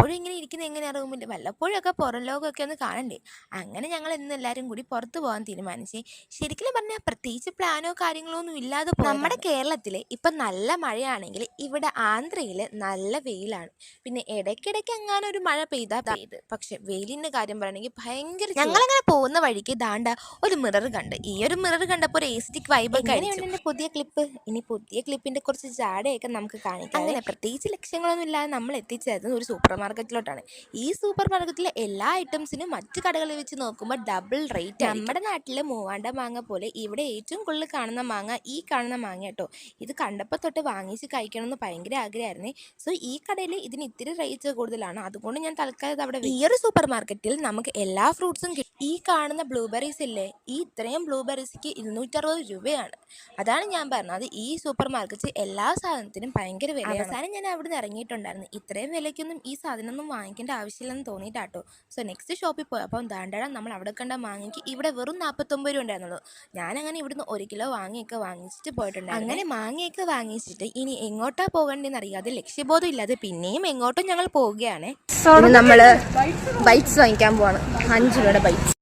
എപ്പോഴും ഇങ്ങനെ ഇരിക്കുന്നത് എങ്ങനെയാണ് റൂമിൽ, വല്ലപ്പോഴൊക്കെ പുറം ലോകമൊക്കെ ഒന്ന് കാണണ്ടേ. അങ്ങനെ ഞങ്ങൾ ഇന്ന് എല്ലാവരും കൂടി പുറത്ത് പോകാൻ തീരുമാനിച്ച്. ശരിക്കും പറഞ്ഞാൽ പ്രത്യേകിച്ച് പ്ലാനോ കാര്യങ്ങളോ ഒന്നും ഇല്ലാതെ നമ്മുടെ കേരളത്തിൽ ഇപ്പം നല്ല മഴയാണെങ്കിൽ ഇവിടെ ആന്ധ്രയിൽ നല്ല വെയിലാണ്. പിന്നെ ഇടയ്ക്കിടയ്ക്ക് എങ്ങാനും ഒരു മഴ പെയ്ത്, പക്ഷെ വെയിലിൻ്റെ കാര്യം പറയണമെങ്കിൽ ഭയങ്കര. ഞങ്ങളങ്ങനെ പോകുന്ന വഴിക്ക് ദാണ്ട ഒരു മിറർ കണ്ട്. ഈ ഒരു മിറർ കണ്ടപ്പോൾ ഒരു എസ്റ്റിക് വൈബ് കഴിഞ്ഞു. പുതിയ ക്ലിപ്പ്, ഇനി പുതിയ ക്ലിപ്പിന്റെ കുറച്ച് ജാടയൊക്കെ നമുക്ക് കാണിക്കാം. അങ്ങനെ പ്രത്യേകിച്ച് ലക്ഷ്യങ്ങളൊന്നും ഇല്ലാതെ നമ്മൾ എത്തിച്ചേർന്നത് ഒരു സൂപ്പർ മാർക്കറ്റിലോട്ടാണ്. ഈ സൂപ്പർ മാർക്കറ്റിലെ എല്ലാ ഐറ്റംസിനും മറ്റു കടകളിൽ വെച്ച് നോക്കുമ്പോൾ ഡബിൾ റേറ്റ്. നമ്മുടെ നാട്ടിലെ മൂവാണ്ട മാങ്ങ പോലെ ഇവിടെ ഏറ്റവും കൂടുതൽ കാണുന്ന മാങ്ങ ഈ കാണുന്ന മാങ്ങ കേട്ടോ. ഇത് കണ്ടപ്പോൾ തൊട്ട് വാങ്ങിച്ച് കഴിക്കണമെന്ന് ഭയങ്കര ആഗ്രഹമായിരുന്നേ. സോ ഈ കടയിൽ ഇതിന് ഇത്തിരി റേറ്റ് കൂടുതലാണ്, അതുകൊണ്ട് ഞാൻ തൽക്കാലം അവിടെ. ഈ ഒരു സൂപ്പർ മാർക്കറ്റിൽ നമുക്ക് എല്ലാ ഫ്രൂട്ട്സും കിട്ടും. ഈ കാണുന്ന ബ്ലൂബെറീസ് ഇല്ലേ, ഈ ഇത്രയും ബ്ലൂബെറീസ്ക്ക് 260 രൂപയാണ്. അതാണ് ഞാൻ പറഞ്ഞത്, ഈ സൂപ്പർ മാർക്കറ്റിൽ എല്ലാ സാധനത്തിനും ഭയങ്കര വില. അവസാനം ഞാൻ അവിടെ നിന്ന് ഇറങ്ങിയിട്ടുണ്ടായിരുന്നു. ഇത്രയും വിലയ്ക്കൊന്നും ഈ സാധനമൊന്നും വാങ്ങിക്കേണ്ട ആവശ്യമില്ലെന്ന് തോന്നിയിട്ടാട്ടോ. സോ നെക്സ്റ്റ് ഷോപ്പിൽ പോയി അപ്പം ദാണ്ടട നമ്മൾ അവിടെ കണ്ട മാങ്ങയ്ക്ക് ഇവിടെ വെറും 49 രൂപ ഉണ്ടായിരുന്നുള്ളൂ. ഞാനങ്ങനെ ഇവിടുന്ന് 1 കിലോ വാങ്ങിച്ചിട്ട് പോയിട്ടുണ്ടായിരുന്നു. അങ്ങനെ മാങ്ങയൊക്കെ വാങ്ങിച്ചിട്ട് ഇനി എങ്ങോട്ടാ പോകേണ്ടതെന്ന് അറിയാതെ ലക്ഷ്യബോധം ഇല്ലാതെ പിന്നെയും എങ്ങോട്ടും ഞങ്ങൾ പോവുകയാണ്. നമ്മൾ ബൈറ്റ്സ് വാങ്ങിക്കാൻ പോവാണ്. 5 രൂപയുടെ ബൈറ്റ്സ്.